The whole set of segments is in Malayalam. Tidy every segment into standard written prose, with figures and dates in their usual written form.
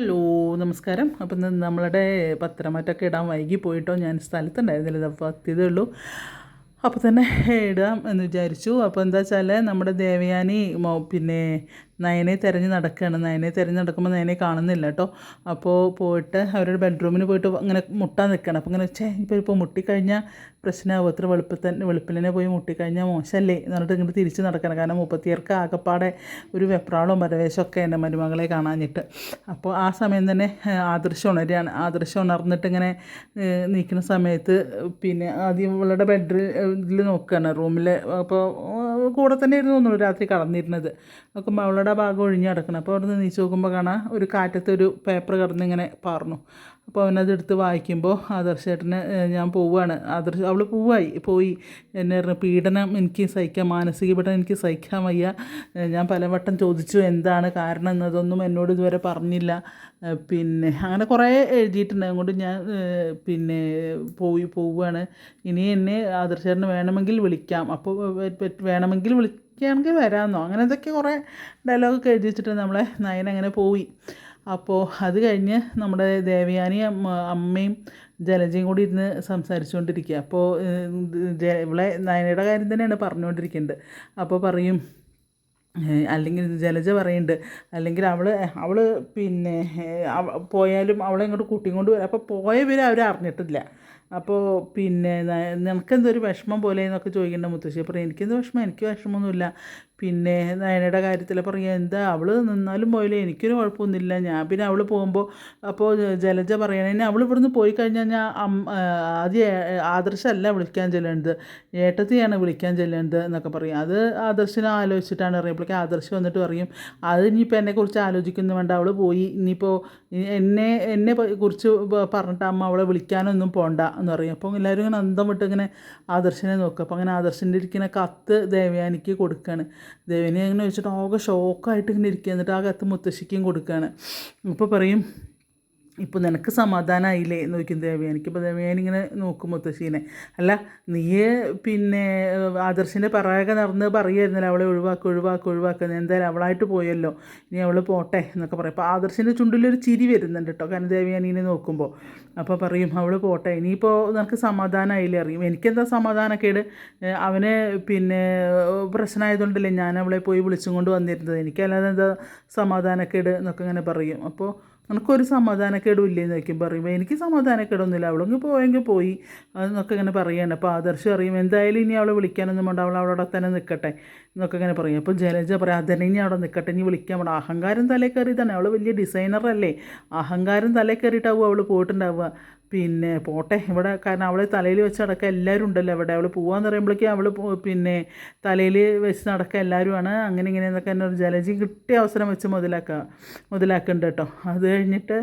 ഹലോ, നമസ്കാരം. അപ്പം ഇന്ന് നമ്മളുടെ പത്രമാറ്റമൊക്കെ ഇടാൻ വൈകി പോയിട്ടോ, ഞാൻ സ്ഥലത്തുണ്ടായിരുന്നില്ല, അപ്പോൾ എത്തിയതേ ഉള്ളൂ. അപ്പോൾ തന്നെ ഇടാം എന്ന് വിചാരിച്ചു. അപ്പോൾ എന്താ വെച്ചാൽ നമ്മുടെ ദേവയാനി പിന്നെ നയനെ തിരഞ്ഞ് നടക്കുകയാണ്. നയനെ തിരഞ്ഞ് നടക്കുമ്പോൾ നയനെ കാണുന്നില്ല കേട്ടോ. അപ്പോൾ പോയിട്ട് അവരുടെ ബെഡ്റൂമിന് പോയിട്ട് ഇങ്ങനെ മുട്ടാൻ നിൽക്കുകയാണ്. അപ്പോൾ ഇങ്ങനെ ഇപ്പോൾ മുട്ടിക്കഴിഞ്ഞാൽ പ്രശ്നമാകും. എത്ര വെളുപ്പിൽ തന്നെ പോയി മുട്ടിക്കഴിഞ്ഞാൽ മോശമല്ലേ എന്ന് പറഞ്ഞിട്ട് ഇങ്ങോട്ട് തിരിച്ച് നടക്കണം. കാരണം മുപ്പത്തിയേർക്ക് ആകപ്പാടെ ഒരു വെപ്രാളവും പരവേശമൊക്കെ എൻ്റെ മരുമകളെ കാണാഞ്ഞിട്ട്. അപ്പോൾ ആ സമയം തന്നെ ആദർശം ഉണരുകയാണ്. ആദർശം ഉണർന്നിട്ട് ഇങ്ങനെ നിൽക്കുന്ന സമയത്ത് പിന്നെ ആദ്യം ഇവളുടെ ബെഡ്റൂമിൽ നോക്കുകയാണ്, റൂമിൽ. അപ്പോൾ കൂടെ തന്നെ ഇരുന്ന് തോന്നുന്നു രാത്രി കടന്നിരുന്നത്. നോക്കുമ്പോൾ അവളുടെ ഭാഗം ഒഴിഞ്ഞ് കിടക്കണം. അപ്പോൾ അവിടെ നിന്ന് നീച്ച് നോക്കുമ്പോൾ കാണാം ഒരു കാറ്റത്ത് ഒരു പേപ്പർ കിടന്നിങ്ങനെ പാർന്നു. അപ്പോൾ അവനതെടുത്ത് വായിക്കുമ്പോൾ ആദർശേട്ടന് ഞാൻ പോവുകയാണ്. അവൾ പോയി എന്നെ പീഡനം എനിക്ക് സഹിക്കാൻ, മാനസിക പീഡനം എനിക്ക് സഹിക്കാൻ വയ്യ. ഞാൻ പലവട്ടം ചോദിച്ചു എന്താണ് കാരണം എന്നതൊന്നും എന്നോട് ഇതുവരെ പറഞ്ഞില്ല. പിന്നെ അങ്ങനെ കുറേ എഴുതിയിട്ടുണ്ട്. അതുകൊണ്ട് ഞാൻ പിന്നെ പോവുകയാണ്. ഇനി എന്നെ ആദർശേട്ടന് വേണമെങ്കിൽ വിളിക്കാം, അപ്പോൾ വേണമെങ്കിൽ വിളിക്കുകയാണെങ്കിൽ വരാമെന്നോ അങ്ങനെ എന്തൊക്കെ കുറേ ഡയലോഗൊക്കെ എഴുതി വെച്ചിട്ട് നമ്മളെ നയൻ അങ്ങനെ പോയി. അപ്പോൾ അത് കഴിഞ്ഞ് നമ്മുടെ ദേവയാനിയും അമ്മയും ജലജയും കൂടി ഇരുന്ന് സംസാരിച്ചുകൊണ്ടിരിക്കുക. അപ്പോൾ ഇവളെ നയനയുടെ കാര്യം തന്നെയാണ് പറഞ്ഞുകൊണ്ടിരിക്കുന്നത്. അപ്പോൾ പറയും, അല്ലെങ്കിൽ ജലജ പറയുന്നുണ്ട്, അല്ലെങ്കിൽ അവൾ പിന്നെ പോയാലും അവളെ ഇങ്ങോട്ട് കൂട്ടിക്കൊണ്ട് വരും. അപ്പോൾ പോയവർ അവർ അറിഞ്ഞിട്ടില്ല. അപ്പോൾ പിന്നെ നിനക്കെന്തൊരു വിഷമം പോലെ എന്നൊക്കെ ചോദിക്കേണ്ട മുത്തശ്ശി. അപ്പോൾ എനിക്കെന്ത് വിഷമം, എനിക്ക് വിഷമമൊന്നുമില്ല. പിന്നെ നയനയുടെ കാര്യത്തിൽ പറയുക, എന്താ അവൾ നിന്നാലും പോയില്ലേ, എനിക്കൊരു കുഴപ്പമൊന്നുമില്ല. ഞാൻ പിന്നെ അവൾ പോകുമ്പോൾ അപ്പോൾ ജലജ പറയണേ, അവൾ ഇവിടുന്ന് പോയി കഴിഞ്ഞാൽ ഞാൻ ആദ്യം ആദർശമല്ല വിളിക്കാൻ ചെല്ലേണ്ടത്, ഏട്ടത്തെയാണ് വിളിക്കാൻ ചെല്ലേണ്ടത് എന്നൊക്കെ പറയും. അത് ആദർശിനെ ആലോചിച്ചിട്ടാണ് അറിയുമ്പോഴേക്കും ആദർശ് വന്നിട്ട് പറയും, അത് ഇനിയിപ്പോൾ എന്നെക്കുറിച്ച് ആലോചിക്കുന്നു വേണ്ട, അവൾ പോയി, ഇനിയിപ്പോൾ എന്നെ കുറിച്ച് പറഞ്ഞിട്ട് അമ്മ അവളെ വിളിക്കാനൊന്നും പോണ്ട എന്ന് പറയും. അപ്പോൾ എല്ലാവരും ഇങ്ങനെ അന്തം വിട്ട് ഇങ്ങനെ ആദർശിനെ നോക്കുക. അപ്പോൾ അങ്ങനെ ആദർശിൻ്റെ ഇരിക്കുന്ന കത്ത് ദേവയാനിക്ക് കൊടുക്കുകയാണ്. ദേവയാനി അങ്ങനെ വെച്ചിട്ട് ആകെ ഷോക്കായിട്ട് ഇങ്ങനെ ഇരിക്കുക. എന്നിട്ട് ആ കത്ത് മുത്തശ്ശിക്കും കൊടുക്കുകയാണ്. അപ്പോൾ പറയും, ഇപ്പോൾ നിനക്ക് സമാധാനമായില്ലേ എന്ന് ചോദിക്കും ദേവയാനിക്ക്. ഇപ്പോൾ ദേവയാനി ഇങ്ങനെ നോക്കും മുത്തശ്ശീനെ. അല്ല, നീ പിന്നെ ആദർശിൻ്റെ പിറകെ നടന്ന് പറയുമായിരുന്നല്ലോ അവളെ ഒഴിവാക്കുക, എന്തായാലും അവളായിട്ട് പോയല്ലോ, ഇനി അവൾ പോട്ടെ എന്നൊക്കെ പറയും. അപ്പോൾ ആദർശിൻ്റെ ചുണ്ടിലൊരു ചിരി വരുന്നുണ്ട് കേട്ടോ, കാരണം ദേവയാനീനെ നോക്കുമ്പോൾ. അപ്പോൾ പറയും, അവൾ പോട്ടെ, ഇനിയിപ്പോൾ നിനക്ക് സമാധാനമായില്ലേ അറിയും. എനിക്കെന്താ സമാധാനക്കേട്, അവന് പിന്നെ പ്രശ്നമായതുകൊണ്ടല്ലേ ഞാൻ അവളെ പോയി വിളിച്ചും കൊണ്ട് വന്നിരുന്നത്, എനിക്കല്ലാതെ എന്താ സമാധാനക്കേട് എന്നൊക്കെ ഇങ്ങനെ പറയും. അപ്പോൾ നിനക്കൊരു സമാധാനക്കേടും ഇല്ലേന്ന് വയ്ക്കും. പറയുമ്പോൾ എനിക്ക് സമാധാനക്കേടൊന്നുമില്ല, അവളെങ്കിൽ പോയെങ്കിൽ പോയി എന്നൊക്കെ ഇങ്ങനെ പറയുകയാണ്. അപ്പോൾ ആദർശം അറിയും, എന്തായാലും ഇനി അവളെ വിളിക്കാനൊന്നും വേണ്ട, അവളവിടെ തന്നെ നിൽക്കട്ടെ എന്നൊക്കെ ഇങ്ങനെ പറയും. അപ്പോൾ ജലജ പറയാം, അതന്നെ ഇനി അവിടെ നിൽക്കട്ടെ, ഇനി വിളിക്കാൻ വേണ്ട. അഹങ്കാരം തലേ കയറിയതാണ്, അവൾ വലിയ ഡിസൈനറല്ലേ, അഹങ്കാരം തലേ കയറിയിട്ടാവും അവൾ പോയിട്ടുണ്ടാവുക. പിന്നെ പോട്ടെ ഇവിടെ, കാരണം അവളെ തലയിൽ വെച്ച് നടക്കുക എല്ലാവരും ഉണ്ടല്ലോ അവിടെ. അവൾ പോകാമെന്ന് പറയുമ്പോഴേക്കും അവൾ പിന്നെ തലയിൽ വെച്ച് നടക്കുക എല്ലാവരുമാണ്. അങ്ങനെ എന്നൊക്കെ തന്നെ ഒരു ജലജി കിട്ടിയ അവസരം വെച്ച് മുതലാക്കുന്നുണ്ട് കേട്ടോ. അത് കഴിഞ്ഞിട്ട്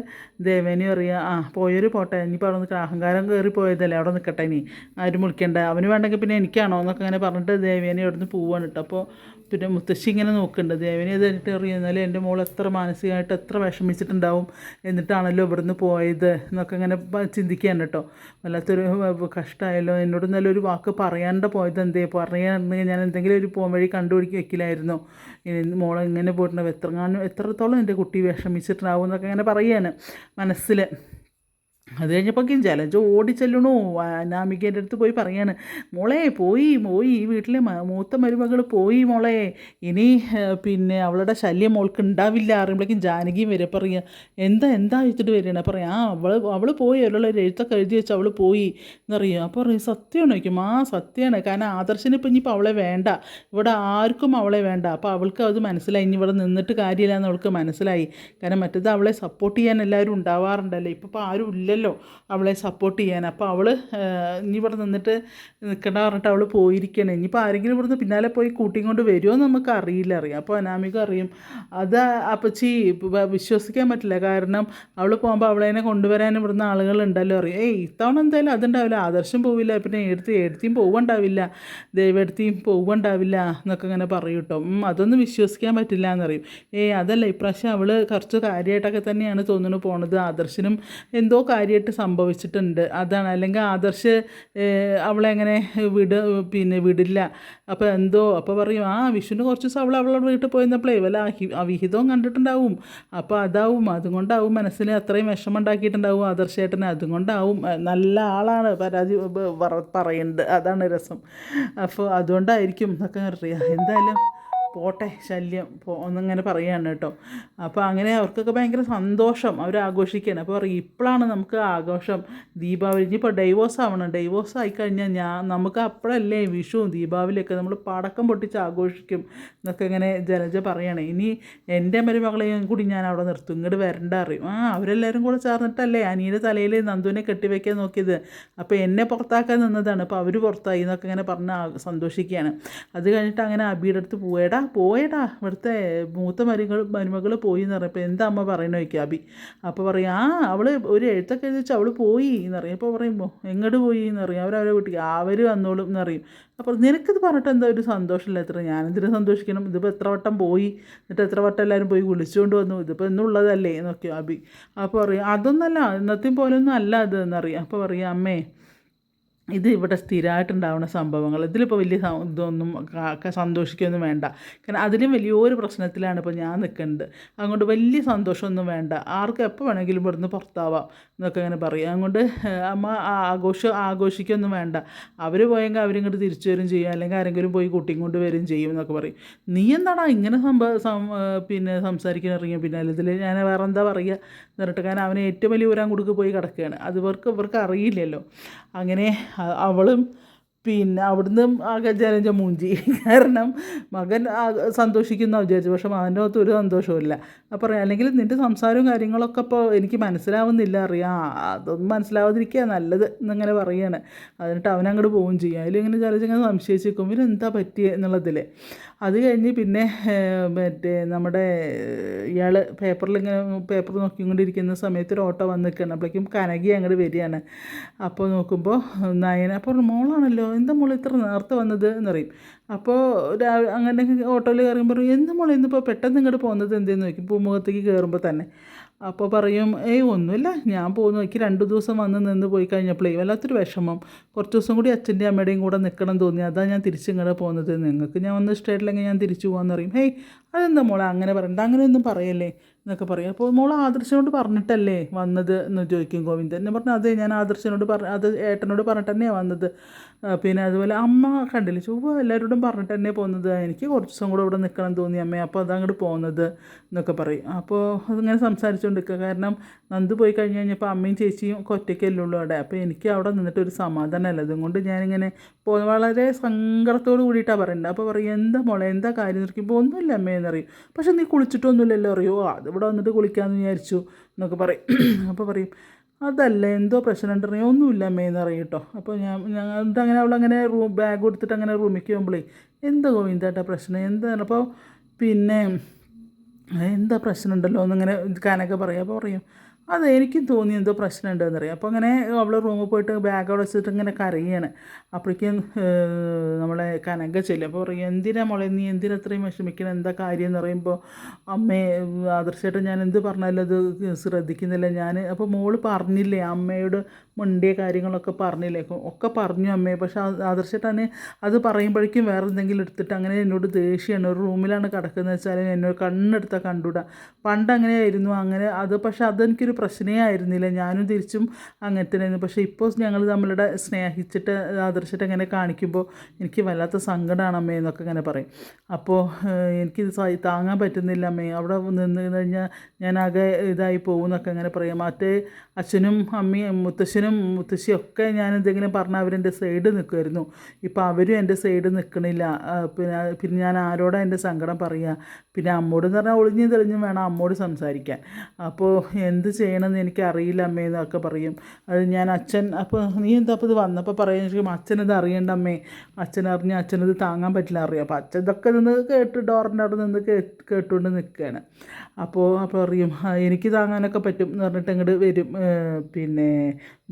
ദേവേനി പറയുക, പോയൊരു പോട്ടെ, ഇനിയിപ്പോൾ അവിടെ നിൽക്കുക, അഹങ്കാരം കയറി പോയതല്ലേ, അവിടെ നിൽക്കട്ടെ, ഇനി ആരും വിളിക്കണ്ട, അവന് വേണ്ടെങ്കിൽ പിന്നെ എനിക്കാണോ എന്നൊക്കെ അങ്ങനെ പറഞ്ഞിട്ട് ദേവേനി അവിടെ നിന്ന് പോവാണ് കേട്ടോ. അപ്പോൾ പിന്നെ മുത്തശ്ശി ഇങ്ങനെ നോക്കുന്നുണ്ട്. ദേവനെ അത് കഴിഞ്ഞിട്ട് അറിയുന്നാലും എൻ്റെ മോൾ എത്ര മാനസികമായിട്ട് എത്ര വിഷമിച്ചിട്ടുണ്ടാവും, എന്നിട്ടാണല്ലോ ഇവിടുന്ന് പോയത് എന്നൊക്കെ ഇങ്ങനെ ചിന്തിക്കുകയാണ് കേട്ടോ. വല്ലാത്തൊരു കഷ്ടമായല്ലോ, എന്നോട് നല്ലൊരു വാക്ക് പറയാണ്ട് പോയത് എന്തേ, പറയാറുണ്ടെങ്കിൽ ഞാൻ എന്തെങ്കിലും ഒരു പോകാൻ വഴി കണ്ടുപിടിക്കി വെക്കില്ലായിരുന്നോ, മോളെ ഇങ്ങനെ പോയിട്ടുണ്ടാവും, എത്രത്തോളം എൻ്റെ കുട്ടി വിഷമിച്ചിട്ടുണ്ടാവും എന്നൊക്കെ ഇങ്ങനെ പറയുകയാണ് മനസ്സിൽ. അത് കഴിഞ്ഞപ്പോഴേക്കും ജലജ ഓടിച്ചെല്ലണു അനാമികേൻ്റെ അടുത്ത് പോയി പറയാണ്, മോളെ പോയി ഈ വീട്ടിലെ മൂത്ത മരുമകൾ പോയി മോളെ, ഇനി പിന്നെ അവളുടെ ശല്യം മോൾക്ക് ഉണ്ടാവില്ല അറിയുമ്പോഴേക്കും ജാനകിയും വരെ പറയുക, എന്താ വെച്ചിട്ട് വരികയാണ്. പറയാം, അവൾ പോയി, അവളുള്ള എഴുത്തൊക്കെ എഴുതി വെച്ച് അവൾ പോയി എന്നറിയാം. അപ്പോൾ പറയും, സത്യമാണ് ചോദിക്കും. സത്യമാണ്, കാരണം ആദർശന് ഇപ്പം ഇനിയിപ്പോൾ അവളെ വേണ്ട, ഇവിടെ ആർക്കും അവളെ വേണ്ട. അപ്പോൾ അവൾക്ക് അത് മനസ്സിലായി, ഇനി ഇവിടെ നിന്നിട്ട് കാര്യമില്ല എന്ന് അവൾക്ക് മനസ്സിലായി. കാരണം മറ്റേത് അവളെ സപ്പോർട്ട് ചെയ്യാൻ എല്ലാവരും ഉണ്ടാവാറുണ്ടല്ലോ, ഇപ്പോൾ ആരും ഇല്ലല്ലോ അവളെ സപ്പോർട്ട് ചെയ്യാൻ. അപ്പോൾ അവൾ ഇനി ഇവിടെ നിൽക്കണ്ട പറഞ്ഞിട്ട് അവൾ പോയിരിക്കുകയാണ്. ഇനിയിപ്പോൾ ആരെങ്കിലും ഇവിടുന്ന് പിന്നാലെ പോയി കൂട്ടിയും കൊണ്ട് വരുമോ എന്ന് നമുക്ക് അറിയാം. അപ്പോൾ അനാമിക അറിയും. അത് അപ്പച്ചി വിശ്വസിക്കാൻ പറ്റില്ല, കാരണം അവൾ പോകുമ്പോൾ അവളതിനെ കൊണ്ടുവരാൻ ഇവിടുന്ന് ആളുകളുണ്ടല്ലോ അറിയാം. ഇത്തവണ എന്തായാലും അതുണ്ടാവില്ല, ആദർശം പോവില്ല, പിന്നെ എടുത്തിയും പോവുണ്ടാവില്ല, ദൈവെടുത്തിയും പോവുണ്ടാവില്ല എന്നൊക്കെ ഇങ്ങനെ പറയും കേട്ടോ. അതൊന്നും വിശ്വസിക്കാൻ പറ്റില്ല എന്നറിയും. അതല്ല, ഇപ്രാവശ്യം അവൾ കുറച്ച് കാര്യമായിട്ടൊക്കെ തന്നെയാണ് തോന്നുന്നു പോണത്, ആദർശനും എന്തോ കാര്യം കാര്യമായിട്ട് സംഭവിച്ചിട്ടുണ്ട്, അതാണ്. അല്ലെങ്കിൽ ആദർശ് അവളെ അങ്ങനെ വിടില്ല. അപ്പോൾ എന്തോ അപ്പോൾ പറയും വിഷുവിന് കുറച്ച് ദിവസം അവളുടെ വീട്ടിൽ പോയിരുന്നപ്പോഴേ വല്ല അവിഹിതവും കണ്ടിട്ടുണ്ടാവും. അപ്പോൾ അതുകൊണ്ടാവും മനസ്സിന് അത്രയും വിഷമം ഉണ്ടാക്കിയിട്ടുണ്ടാവും ആദർശേട്ടന്. അതുകൊണ്ടാവും. നല്ല ആളാണ്, പരാതി പറയുന്നുണ്ട്, അതാണ് രസം. അപ്പോൾ അതുകൊണ്ടായിരിക്കും എന്നൊക്കെ അറിയാം. എന്തായാലും പോട്ടെ, ശല്യം ഒന്നിങ്ങനെ പറയുകയാണ് കേട്ടോ. അപ്പോൾ അങ്ങനെ അവർക്കൊക്കെ ഭയങ്കര സന്തോഷം, അവർ ആഘോഷിക്കുകയാണ്. അപ്പോൾ പറയും ഇപ്പോഴാണ് നമുക്ക് ആഘോഷം, ദീപാവലി ഇനിയിപ്പോൾ ഡൈവോഴ്സ് ആവണം. ഡൈവോഴ്സ് ആയിക്കഴിഞ്ഞാൽ നമുക്ക് അപ്പോഴല്ലേ വിഷുവും ദീപാവലിയൊക്കെ നമ്മൾ പടക്കം പൊട്ടിച്ച് ആഘോഷിക്കും എന്നൊക്കെ ഇങ്ങനെ ജലജ പറയണേ. ഇനി എൻ്റെ മരുമകളെയും കൂടി ഞാൻ അവിടെ നിർത്തും, ഇങ്ങോട്ട് വരണ്ട അറിയും. അവരെല്ലാവരും കൂടെ ചേർന്നിട്ടല്ലേ അനിയുടെ തലയിൽ നന്ദുവിനെ കെട്ടിവെക്കാൻ നോക്കിയത്. അപ്പോൾ എന്നെ പുറത്താക്കാൻ നിന്നതാണ്, അപ്പോൾ അവർ പുറത്തായി എന്നൊക്കെ ഇങ്ങനെ പറഞ്ഞ് സന്തോഷിക്കുകയാണ്. അത് കഴിഞ്ഞിട്ട് അങ്ങനെ അബിയുടെ അടുത്ത് പോയടാ ഇവിടുത്തെ മൂത്ത മരുമകൾ പോയി എന്ന് പറഞ്ഞപ്പോൾ എന്താ അമ്മ പറയണ ചോദിക്കുക അബി. അപ്പോൾ പറയും അവൾ ഒരു എഴുത്തൊക്കെ എഴുതി വെച്ചാൽ അവൾ പോയി എന്നറിയും. അപ്പോൾ പറയുമ്പോൾ എങ്ങോട്ട് പോയി എന്നറിയും, അവരവരെ വീട്ടിൽ അവർ വന്നോളും എന്നറിയും. അപ്പോൾ നിനക്കിത് പറഞ്ഞിട്ട് എന്താ ഒരു സന്തോഷമില്ല? ഞാനെന്തിനും സന്തോഷിക്കണം? ഇതിപ്പോൾ എത്ര വട്ടം പോയി, എന്നിട്ട് എത്ര വട്ടം എല്ലാവരും പോയി വിളിച്ചുകൊണ്ട് വന്നു, ഇതിപ്പോൾ എന്നുള്ളതല്ലേ എന്നൊക്കെ അബി. അപ്പോൾ പറയും അതൊന്നല്ല, ഇന്നത്തെയും പോലൊന്നും അല്ല അത് എന്നറിയാം. അപ്പോൾ പറയും അമ്മേ, ഇത് ഇവിടെ സ്ഥിരമായിട്ടുണ്ടാവുന്ന സംഭവങ്ങൾ, ഇതിലിപ്പോൾ വലിയ ഇതൊന്നും സന്തോഷിക്കുകയൊന്നും വേണ്ട. കാരണം അതിലും വലിയൊരു പ്രശ്നത്തിലാണ് ഇപ്പോൾ ഞാൻ നിൽക്കുന്നത്. അതുകൊണ്ട് വലിയ സന്തോഷമൊന്നും വേണ്ട, ആർക്കും എപ്പോൾ വേണമെങ്കിലും ഇവിടുന്ന് പുറത്താവാം എന്നൊക്കെ അങ്ങനെ പറയും. അതുകൊണ്ട് അമ്മ ആഘോഷിക്കൊന്നും വേണ്ട. അവർ പോയെങ്കിൽ അവരിങ്ങോട്ട് തിരിച്ചു വരും ചെയ്യും, അല്ലെങ്കിൽ ആരെങ്കിലും പോയി കൂട്ടിയും കൊണ്ട് വരും ചെയ്യും എന്നൊക്കെ പറയും. നീ എന്താടാ ഇങ്ങനെ സംസാരിക്കാൻ പിന്നെ ഇതിൽ ഞാൻ വേറെ എന്താ പറയുക എന്നിട്ട്. കാരണം അവനെ ഏറ്റവും വലിയ ഊരാൻ കൊടുക്ക് പോയി കിടക്കുകയാണ്. അത് ഇവർക്ക് അറിയില്ലല്ലോ. അങ്ങനെ അവളും അവിടുന്ന് ആകെ ജലജ മൂഞ്ചി. കാരണം മകൻ സന്തോഷിക്കുന്ന വിചാരിച്ചു, പക്ഷെ മകൻ്റെ അകത്ത് ഒരു സന്തോഷമില്ല. അപ്പോൾ അല്ലെങ്കിൽ നിൻ്റെ സംസാരവും കാര്യങ്ങളൊക്കെ ഇപ്പോൾ എനിക്ക് മനസ്സിലാവുന്നില്ല, അറിയാം അതൊന്നും മനസ്സിലാവാതിരിക്കുക നല്ലത് എന്നിങ്ങനെ പറയുകയാണ്. എന്നിട്ട് അവനങ്ങോട്ട് പോവുകയും ചെയ്യും. അതിലിങ്ങനെ ജലജ ഇങ്ങനെ സംശയിച്ച് നിൽക്കും, ഇവരെന്താ പറ്റിയത് എന്നുള്ളതിൽ. അത് കഴിഞ്ഞ് പിന്നെ നമ്മുടെ ഇയാൾ പേപ്പർ നോക്കിക്കൊണ്ടിരിക്കുന്ന സമയത്ത് ഒരു ഓട്ടോ വന്ന് നിൽക്കുകയാണ്. അപ്പോഴേക്കും കനകി അങ്ങോട്ട് വരികയാണ്. അപ്പോൾ നോക്കുമ്പോൾ നയന അപ്പോൾ മോളാണല്ലോ, എന്താ മോൾ ഇത്ര നേരത്തെ വന്നത് എന്നറിയും. അപ്പോൾ അങ്ങനെ ഓട്ടോയിൽ കയറുമ്പോൾ എന്താ മോളെ ഇന്നിപ്പോൾ പെട്ടെന്ന് ഇങ്ങോട്ട് പോകുന്നത് എന്തെന്ന് ചോദിക്കും പൂമുഖത്തേക്ക് കയറുമ്പോൾ തന്നെ. അപ്പോൾ പറയും ഒന്നുമില്ല, ഞാൻ പോകുന്നു, എനിക്ക് 2 ദിവസം വന്ന് നിന്ന് പോയി കഴിഞ്ഞപ്പോഴേ വല്ലാത്തൊരു വിഷമം, കുറച്ച് ദിവസം കൂടി അച്ഛൻ്റെയും അമ്മയുടെയും കൂടെ നിൽക്കണം തോന്നി, അതാണ് ഞാൻ തിരിച്ചിങ്ങോട്ട് പോകുന്നത്, നിങ്ങൾക്ക് ഞാൻ വന്ന് ഇഷ്ടമായിട്ടില്ലെങ്കിൽ ഞാൻ തിരിച്ചു പോകാമെന്ന് പറയും. അതെന്താ മോളെ അങ്ങനെ പറയണ്ട, അങ്ങനെയൊന്നും പറയല്ലേ എന്നൊക്കെ പറയും. അപ്പോൾ മോൾ ആദർശനോട് പറഞ്ഞിട്ടല്ലേ വന്നത് എന്ന് ചോദിക്കും ഗോവിന്ദൻ. ഞാൻ പറഞ്ഞു അതെ, ഞാൻ ആദർശനോട് അത് ഏട്ടനോട് പറഞ്ഞിട്ട് തന്നെയാണ് വന്നത്. പിന്നെ അതുപോലെ അമ്മ കണ്ടില്ല ചൊവ്വ എല്ലാവരോടും പറഞ്ഞിട്ട് തന്നെ പോകുന്നത്, എനിക്ക് കുറച്ച് ദിവസം കൂടെ ഇവിടെ നിൽക്കണം തോന്നി അമ്മേ, അപ്പോൾ അതങ്ങോട്ട് പോകുന്നത് എന്നൊക്കെ പറയും. അപ്പോൾ അതിങ്ങനെ സംസാരിച്ചുകൊണ്ടിരിക്കുക. കാരണം നന്ദു പോയി കഴിഞ്ഞപ്പോൾ അമ്മയും ചേച്ചിയും ഒറ്റയ്ക്കല്ലേ ഉള്ളൂ അവിടെ. അപ്പോൾ എനിക്ക് അവിടെ നിന്നിട്ടൊരു സമാധാനമല്ല, അതുകൊണ്ട് ഞാനിങ്ങനെ വളരെ സങ്കടത്തോട് കൂടിയിട്ടാണ് പറയുന്നത്. അപ്പോൾ പറയും എന്താ മോളെ എന്താ കാര്യം നോക്കിയപ്പോൾ ഒന്നുമില്ല അമ്മേ എന്നറിയും. പക്ഷെ നീ കുളിച്ചിട്ടൊന്നുമില്ലല്ലോ അറിയോ, അതിവിടെ വന്നിട്ട് കുളിക്കാമെന്ന് വിചാരിച്ചു എന്നൊക്കെ പറയും. അപ്പോൾ പറയും അതല്ല എന്തോ പ്രശ്നം ഉണ്ടെങ്കിൽ ഒന്നുമില്ല അമ്മയെന്ന് പറയും കേട്ടോ. അപ്പോൾ അങ്ങനെ അവളങ്ങനെ ബാഗ് കൊടുത്തിട്ട് അങ്ങനെ റൂമിലേക്ക് പോകുമ്പോഴേ എന്താ ഗോവിന്ദേട്ടാ പ്രശ്നം എന്താണ്, അപ്പോൾ പിന്നെ എന്താ പ്രശ്നം ഉണ്ടല്ലോ എന്നിങ്ങനെ കനക പറയും. അപ്പോൾ പറയും അത് എനിക്കും തോന്നി എന്തോ പ്രശ്നമുണ്ടെന്ന് അറിയാം. അപ്പോൾ അങ്ങനെ അവൾ റൂമിൽ പോയിട്ട് ബാഗ് അവിടെ വെച്ചിട്ട് ഇങ്ങനെ കരയാണ്. അപ്പോഴേക്കും നമ്മളെ കനക ചെല്ലും. അപ്പോൾ പറയും എന്തിനാ മോളെ നീ എന്തിനാ അത്രയും വിഷമിക്കണം, എന്താ കാര്യം എന്ന് പറയുമ്പോൾ അമ്മേ ആദർശമായിട്ട് ഞാൻ എന്ത് പറഞ്ഞാലും അത് ശ്രദ്ധിക്കുന്നില്ല ഞാൻ. അപ്പോൾ മോള് പറഞ്ഞില്ലേ അമ്മയോട് മുണ്ടിയ കാര്യങ്ങളൊക്കെ പറഞ്ഞില്ലേ, ഒക്കെ പറഞ്ഞു അമ്മയെ. പക്ഷെ ആദർശമായിട്ടാണ് അത് പറയുമ്പോഴേക്കും വേറെ എന്തെങ്കിലും എടുത്തിട്ട് അങ്ങനെ എന്നോട് ദേഷ്യമാണ്. ഒരു റൂമിലാണ് കിടക്കുന്നത് വെച്ചാൽ എന്നോട് കണ്ണെടുത്താൽ കണ്ടുകൂടാ. പണ്ട് അങ്ങനെയായിരുന്നു അങ്ങനെ അത്, പക്ഷെ അതെനിക്കൊരു പ്രശ്നമേ ആയിരുന്നില്ല, ഞാനും തിരിച്ചും അങ്ങനെ തന്നെയായിരുന്നു. പക്ഷേ ഇപ്പോൾ ഞങ്ങൾ നമ്മളുടെ സ്നേഹിച്ചിട്ട് ആദർശമായിട്ട് അങ്ങനെ കാണിക്കുമ്പോൾ എനിക്ക് വല്ലാത്ത സങ്കടമാണ് അമ്മേ എന്നൊക്കെ ഇങ്ങനെ പറയും. അപ്പോൾ എനിക്കിത് താങ്ങാൻ പറ്റുന്നില്ല അമ്മേ, അവിടെ നിന്ന് കഴിഞ്ഞാൽ ഞാനാകെ ഇതായി പോകും എന്നൊക്കെ അങ്ങനെ പറയാം. മറ്റേ അച്ഛനും അമ്മയും മുത്തശ്ശിയും ഒക്കെ ഞാൻ എന്തെങ്കിലും പറഞ്ഞാൽ അവരെൻ്റെ സൈഡ് നിൽക്കുമായിരുന്നു. ഇപ്പോൾ അവരും എൻ്റെ സൈഡ് നിൽക്കണില്ല. പിന്നെ ഞാൻ ആരോടാണ് എൻ്റെ സങ്കടം പറയുക, പിന്നെ അമ്മോടെന്ന് പറഞ്ഞാൽ ഒളിഞ്ഞും തെളിഞ്ഞും വേണം അമ്മോട് സംസാരിക്കാൻ. അപ്പോൾ എന്ത് ചെയ്യണമെന്ന് എനിക്കറിയില്ല അമ്മേ എന്നൊക്കെ പറയും. അത് ഞാൻ അപ്പോൾ നീ എന്താ അപ്പോൾ ഇത് വന്നപ്പോൾ പറയുക അച്ഛനത് അറിയണ്ട അമ്മേ, അച്ഛനറിഞ്ഞ് അച്ഛനത് താങ്ങാൻ പറ്റില്ല അറിയാം. അപ്പോൾ അച്ഛൻ ഇതൊക്കെ നിന്ന് ഡോറിൻ്റെ അവിടെ നിന്ന് കേട്ടുകൊണ്ട് നിൽക്കുകയാണ്. അപ്പോൾ പറയും എനിക്ക് താങ്ങാനൊക്കെ പറ്റും എന്ന് പറഞ്ഞിട്ട് ഇങ്ങോട്ട് വരും. പിന്നെ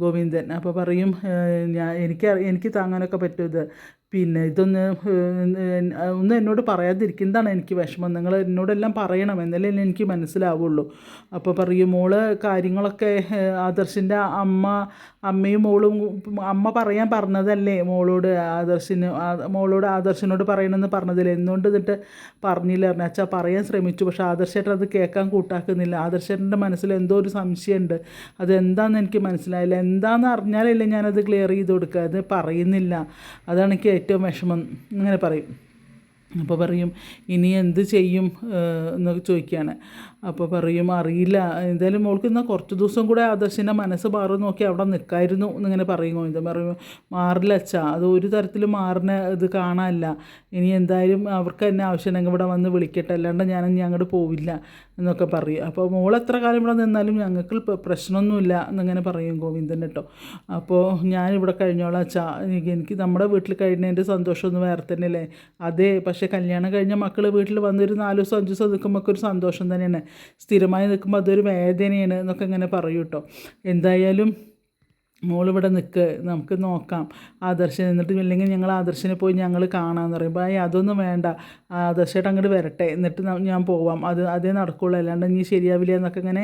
ഗോവിന്ദൻ. അപ്പോൾ പറയും എനിക്ക് താങ്ങാനൊക്കെ പറ്റും ഇത്, പിന്നെ ഇതൊന്ന് ഒന്ന് എന്നോട് പറയാതിരിക്കുന്നതാണ് എനിക്ക് വിഷമം, നിങ്ങൾ എന്നോടെല്ലാം പറയണം, എന്നാലേ എനിക്ക് മനസ്സിലാവുള്ളൂ. അപ്പോൾ പറയും മോള് കാര്യങ്ങളൊക്കെ ആദർശിൻ്റെ അമ്മയും മോളും അമ്മ പറയാൻ പറഞ്ഞതല്ലേ മോളോട് ആദർശിനോട് പറയണമെന്ന് പറഞ്ഞതില്ല, എന്തുകൊണ്ട് എന്നിട്ട് പറഞ്ഞില്ല പറഞ്ഞു. അച്ഛാ പറയാൻ ശ്രമിച്ചു, പക്ഷേ ആദർശേട്ടൻ അത് കേൾക്കാൻ കൂട്ടാക്കുന്നില്ല. ആദർശേട്ടൻ്റെ മനസ്സിൽ എന്തോ ഒരു സംശയമുണ്ട്, അതെന്താണെന്ന് എനിക്ക് മനസ്സിലായില്ല, എന്താണെന്ന് അറിഞ്ഞാലല്ലേ ഞാനത് ക്ലിയർ ചെയ്ത് കൊടുക്കുക, അത് പറയുന്നില്ല, അതാണ് എനിക്ക് ഏറ്റവും വിഷമം അങ്ങനെ പറയും. അപ്പോൾ പറയും ഇനി എന്ത് ചെയ്യും എന്നൊക്കെ ചോദിക്കുകയാണ്. അപ്പോൾ പറയും അറിയില്ല, എന്തായാലും മോൾക്ക് എന്നാൽ കുറച്ച് ദിവസം കൂടെ ആദർശിൻ്റെ മനസ്സ് മാറി നോക്കി അവിടെ നിൽക്കായിരുന്നു എന്നിങ്ങനെ പറയും. ഇത് പറയും മാറില്ല അച്ഛാ, അത് ഒരു തരത്തിലും മാറുന്ന ഇത് കാണാനില്ല, ഇനി എന്തായാലും അവർക്ക് തന്നെ ആവശ്യമുണ്ടെങ്കിൽ ഇവിടെ വന്ന് വിളിക്കട്ടെ, അല്ലാണ്ട് ഞാനൊന്നും അങ്ങോട്ട് പോവില്ല എന്നൊക്കെ പറയും. അപ്പോൾ മോൾ എത്ര കാലം ഇവിടെ നിന്നാലും ഞങ്ങൾക്ക് പ്രശ്നമൊന്നുമില്ല എന്നിങ്ങനെ പറയും ഗോവിന്ദൻ കേട്ടോ. അപ്പോൾ ഞാനിവിടെ കഴിഞ്ഞോളാം അച്ഛാ, എനിക്ക് നമ്മുടെ വീട്ടിൽ കഴിഞ്ഞതിൻ്റെ സന്തോഷമൊന്നും വേറെ തന്നെയല്ലേ. അതെ, പക്ഷേ കല്യാണം കഴിഞ്ഞ മക്കൾ വീട്ടിൽ വന്നൊരു 4 ദിവസം 5 ദിവസം നിൽക്കുമ്പോൾ ഒരു സന്തോഷം തന്നെയാണ്, സ്ഥിരമായി നിൽക്കുമ്പോൾ അതൊരു വേദനയാണ് എന്നൊക്കെ ഇങ്ങനെ പറയും കേട്ടോ. എന്തായാലും മോളിവിടെ നിൽക്ക്, നമുക്ക് നോക്കാം ആദർശൻ, എന്നിട്ട് ഇല്ലെങ്കിൽ ഞങ്ങൾ ആദർശനെ പോയി ഞങ്ങൾ കാണാമെന്ന് പറയുമ്പോൾ അതൊന്നും വേണ്ട, ആദർശമായിട്ട് അങ്ങോട്ട് വരട്ടെ എന്നിട്ട് ഞാൻ പോവാം, അതേ നടക്കുള്ളൂ, അല്ലാണ്ട് ഇനി ശരിയാവില്ല എന്നൊക്കെ ഇങ്ങനെ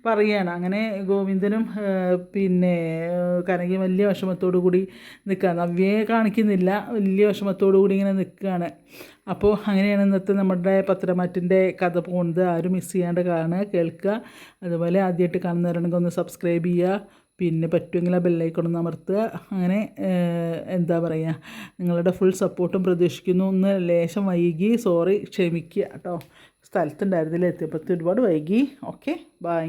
പറയുകയാണ്. അങ്ങനെ ഗോവിന്ദനും പിന്നെ കനകയും വലിയ വിഷമത്തോടു കൂടി നിൽക്കുകയാണ്, നവ്യയെ കാണിക്കുന്നില്ല, വലിയ വിഷമത്തോടു കൂടി ഇങ്ങനെ നിൽക്കുകയാണ്. അപ്പോൾ അങ്ങനെയാണ് ഇന്നത്തെ നമ്മുടെ പത്രമാറ്റിൻ്റെ കഥ പോകുന്നത്. ആരും മിസ് ചെയ്യാണ്ട് കാണുക, കേൾക്കുക. അതുപോലെ ആദ്യമായിട്ട് കാണുന്നവരാണെങ്കിൽ ഒന്ന് സബ്സ്ക്രൈബ് ചെയ്യുക, പിന്നെ പറ്റുമെങ്കിൽ ആ ബെല്ലൈക്കൺ ഒന്ന് അമർത്തുക. അങ്ങനെ എന്താ പറയുക, നിങ്ങളുടെ ഫുൾ സപ്പോർട്ടും പ്രതീക്ഷിക്കുന്നു. ഒന്ന് ലേശം വൈകി, സോറി, ക്ഷമിക്കുക കേട്ടോ, സ്ഥലത്തുണ്ടായിരുന്നില്ല, എത്തിയപ്പോൾ ഒരുപാട് വൈകി. Okay, by.